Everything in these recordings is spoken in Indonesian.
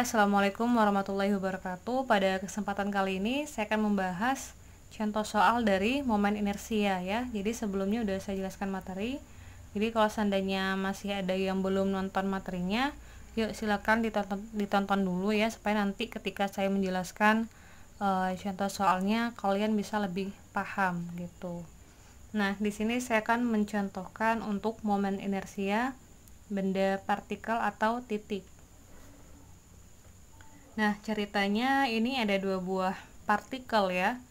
Assalamualaikum warahmatullahi wabarakatuh. Pada kesempatan kali ini saya akan membahas contoh soal dari momen inersia ya. Jadi sebelumnya udah saya jelaskan materi. Jadi kalau seandainya masih ada yang belum nonton materinya, yuk silakan ditonton dulu ya, supaya nanti ketika saya menjelaskan contoh soalnya kalian bisa lebih paham gitu. Nah, di sini saya akan mencontohkan untuk momen inersia benda partikel atau titik. Nah, ceritanya ini ada dua buah partikel ya,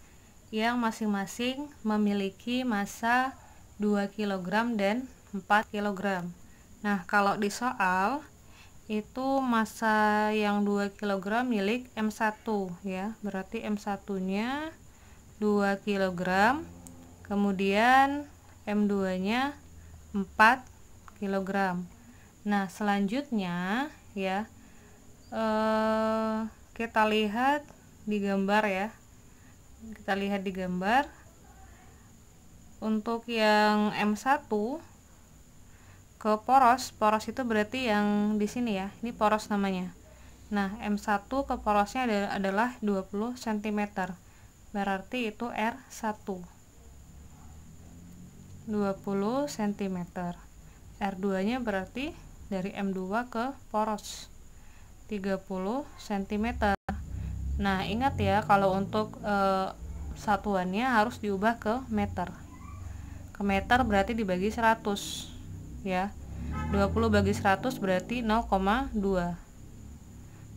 yang masing-masing memiliki massa 2 kg dan 4 kg. Nah, kalau di soal itu massa yang 2 kg milik M1 ya, berarti M1 nya 2 kg, kemudian M2 nya 4 kg. Nah, selanjutnya ya, kita lihat di gambar ya, untuk yang M1 ke poros itu berarti yang di sini ya, ini poros namanya. Nah, M1 ke porosnya adalah 20 cm, berarti itu R1 20 cm. R2 nya berarti dari M2 ke poros 30 cm. Nah, ingat ya, kalau untuk satuannya harus diubah ke meter. Ke meter berarti dibagi 100 ya. 20 bagi 100 berarti 0,2.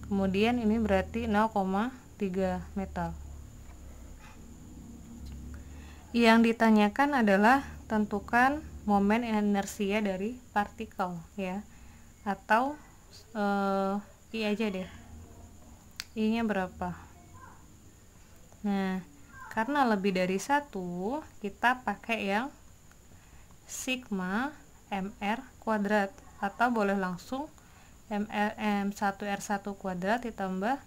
Kemudian ini berarti 0,3 meter. Yang ditanyakan adalah tentukan momen inersia dari partikel ya, atau I aja deh, I nya berapa. Nah, karena lebih dari 1, kita pakai yang sigma mr kuadrat, atau boleh langsung M1R1 kuadrat ditambah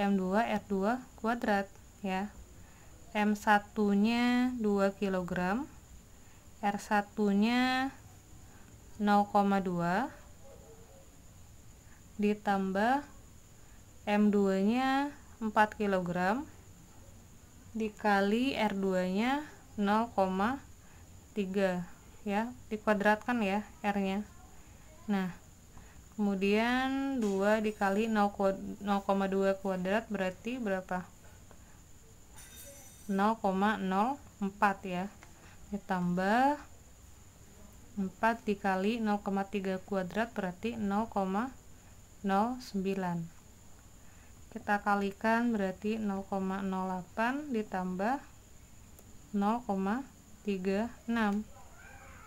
M2R2 kuadrat ya. M1 nya 2 kg, R1 nya 0,2 ditambah M2 nya 4 kg dikali R2 nya 0,3 ya, dikuadratkan ya R nya. Nah, kemudian 2 dikali 0,2 kuadrat berarti berapa? 0,04 ya, ditambah 4 dikali 0,3 kuadrat berarti 0,09. Kita kalikan berarti 0,08 ditambah 0,36,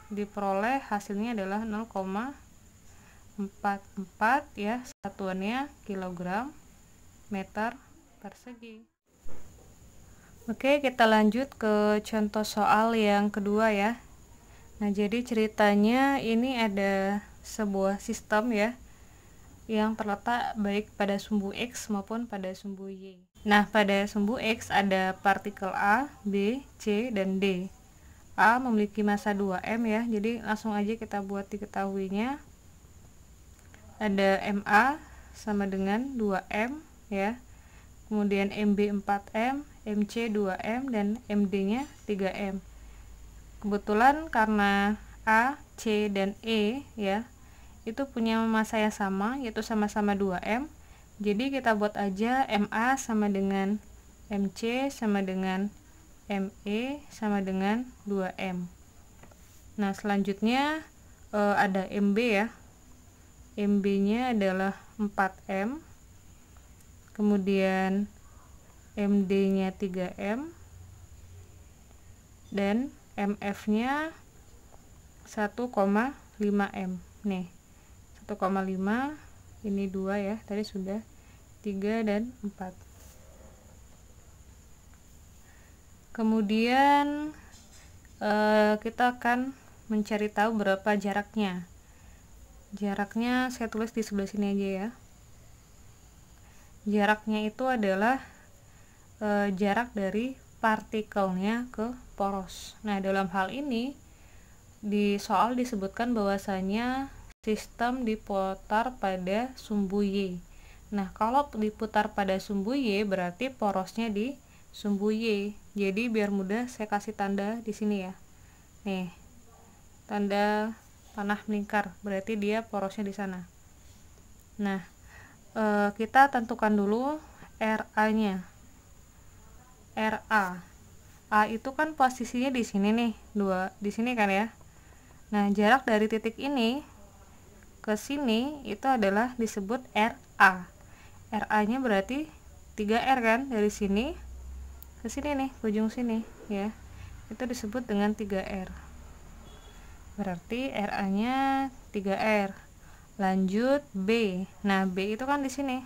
diperoleh hasilnya adalah 0,44 ya, satuannya kilogram meter persegi. Oke, kita lanjut ke contoh soal yang kedua ya. Nah, jadi ceritanya ini ada sebuah sistem ya, yang terletak baik pada sumbu X maupun pada sumbu Y. Nah, pada sumbu X ada partikel A, B, C, dan D. A memiliki massa 2M ya, jadi langsung aja kita buat diketahuinya. Ada MA sama dengan 2M ya, kemudian MB 4M, MC 2M, dan MD nya 3M. Kebetulan karena A, C, dan E ya, itu punya massa yang sama, yaitu sama-sama 2M. Jadi kita buat aja MA sama dengan MC sama dengan ME sama dengan 2M. Nah, selanjutnya ada MB ya. MB nya adalah 4M, kemudian MD nya 3M, dan MF nya 1,5M. Nih, 1,5, ini 2 ya, tadi sudah 3 dan 4. Kemudian kita akan mencari tahu berapa jaraknya. Jaraknya saya tulis di sebelah sini aja ya. Jaraknya itu adalah jarak dari partikelnya ke poros. Nah, dalam hal ini di soal disebutkan bahwasanya sistem diputar pada sumbu Y. Nah, kalau diputar pada sumbu Y berarti porosnya di sumbu Y. Jadi biar mudah saya kasih tanda di sini ya. Nih, tanda panah melingkar, berarti dia porosnya di sana. Nah, kita tentukan dulu RA-nya. RA. A itu kan posisinya di sini nih, 2 di sini kan ya. Nah, jarak dari titik ini ke sini itu adalah disebut RA. RA-nya berarti 3R kan, dari sini ke sini nih, ke ujung sini ya. Itu disebut dengan 3R. Berarti RA-nya 3R. Lanjut B. Nah, B itu kan di sini.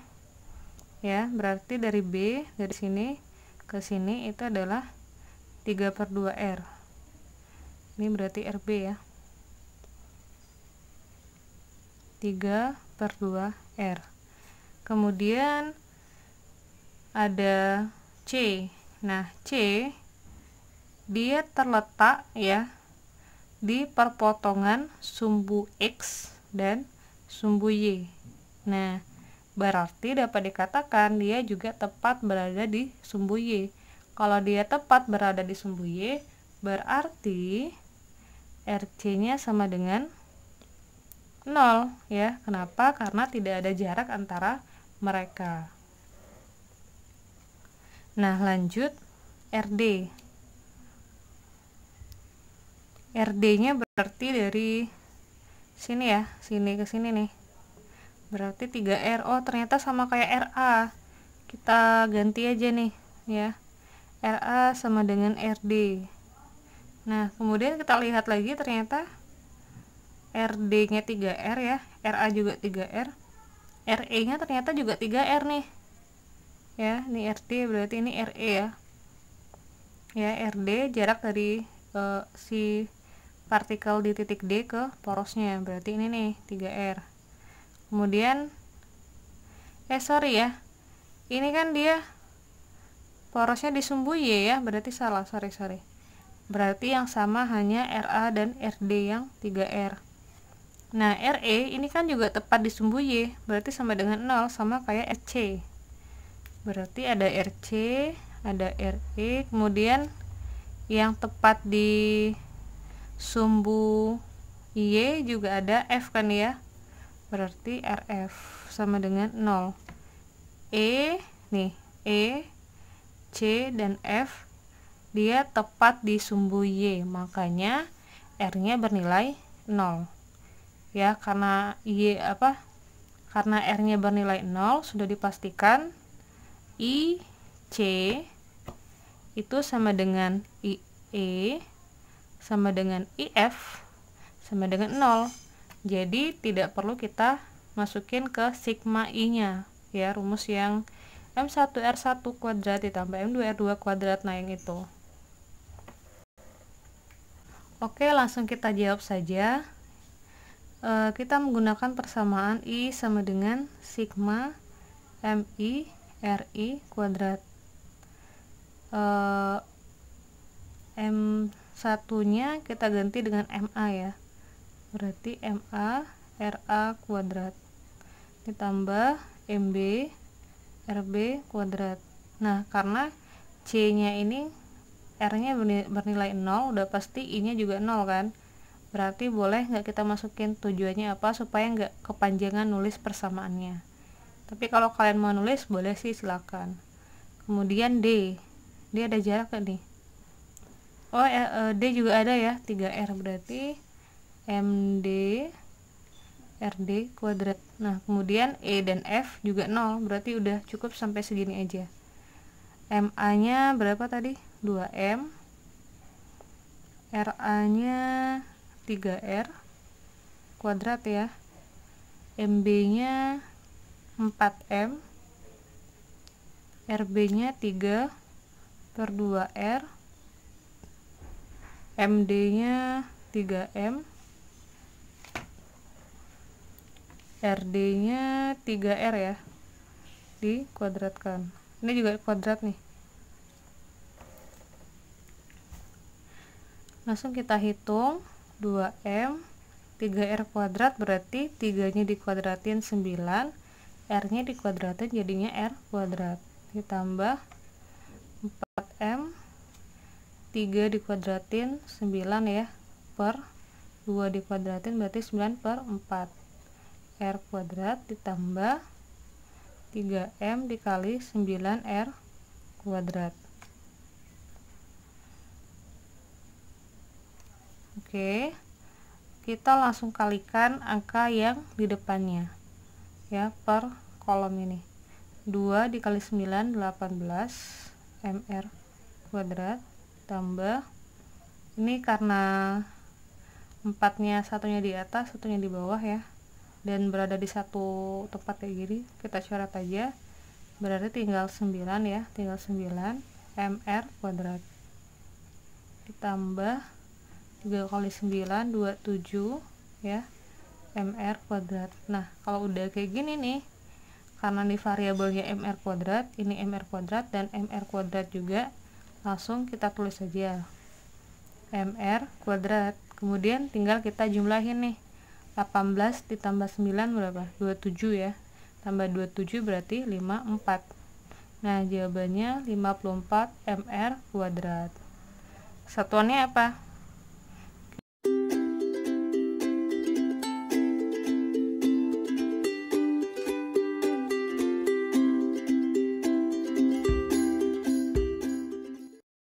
Ya, berarti dari B dari sini ke sini itu adalah 3/2R. Ini berarti RB ya. 3/2R. Kemudian ada C. Nah, C dia terletak ya di perpotongan sumbu X dan sumbu Y. Nah, berarti dapat dikatakan dia juga tepat berada di sumbu Y. Kalau dia tepat berada di sumbu Y, berarti RC-nya sama dengan 0 ya. Kenapa? Karena tidak ada jarak antara mereka. Nah, lanjut RD. RD-nya berarti dari sini ya, sini ke sini nih. Berarti 3R. Oh, ternyata sama kayak RA. Kita ganti aja nih ya. RA sama dengan RD. Nah, kemudian kita lihat lagi ternyata RD-nya 3R ya, RA juga 3R. RE-nya ternyata juga 3R nih. Ya, ini RD berarti ini RE ya. Ya, RD jarak dari si partikel di titik D ke porosnya. Berarti ini nih 3R. Kemudian sorry ya. Ini kan dia porosnya di sumbu Y ya, berarti salah, sorry. Berarti yang sama hanya RA dan RD yang 3R. Nah, RE ini kan juga tepat di sumbu Y, berarti sama dengan 0, sama kayak RC. Berarti ada RC, ada RE, kemudian yang tepat di sumbu Y juga ada F kan ya. Berarti RF sama dengan 0. E nih, E, C dan F dia tepat di sumbu Y, makanya R-nya bernilai 0. Ya, karena karena R-nya bernilai 0, sudah dipastikan IC itu sama dengan IE sama dengan IF sama dengan 0. Jadi tidak perlu kita masukin ke sigma I-nya ya, rumus yang M1R1 kuadrat ditambah M2R2 kuadrat, nah yang itu. Oke, langsung kita jawab saja. Kita menggunakan persamaan I sama dengan sigma MI RI kuadrat. M1 nya kita ganti dengan MA ya, berarti MA RA kuadrat ditambah MB RB kuadrat. Nah, karena C nya ini R nya bernilai 0, udah pasti I nya juga 0 kan, berarti boleh nggak kita masukin tujuannya apa supaya nggak kepanjangan nulis persamaannya. Tapi kalau kalian mau nulis boleh sih, silakan. Kemudian D ada jarak gak nih? Oh, D juga ada ya, 3R, berarti MD RD kuadrat. Nah, kemudian E dan F juga 0, berarti udah cukup sampai segini aja. MA nya berapa tadi? 2M. RA nya 3R kuadrat ya. MB nya 4M. RB nya 3/2R. MD nya 3M. RD nya 3R ya, dikuadratkan. Ini juga kuadrat nih. Langsung kita hitung 2M 3R kuadrat, berarti 3 nya dikuadratin 9, R-nya dikuadratin jadinya R kuadrat, ditambah 4M, 3 dikuadratin 9 ya, per 2 dikuadratin berarti 9 per 4, R kuadrat ditambah 3M dikali 9R kuadrat. Oke, kita langsung kalikan angka yang di depannya ya, per kolom ini. 2 dikali 9 18 MR kuadrat, tambah ini karena 4-nya satunya di atas satunya di bawah ya, dan berada di satu tempat kayak gini, kita coret aja, berarti tinggal 9 ya, tinggal 9 MR kuadrat ditambah 3 kali 9 27 ya, MR kuadrat. Nah kalau udah kayak gini nih, karena nih variabelnya MR kuadrat, ini MR kuadrat dan MR kuadrat juga, langsung kita tulis saja MR kuadrat, kemudian tinggal kita jumlahin nih, 18 ditambah 9 berapa? 27 ya, tambah 27 berarti 54. Nah jawabannya 54 MR kuadrat. Satuannya apa?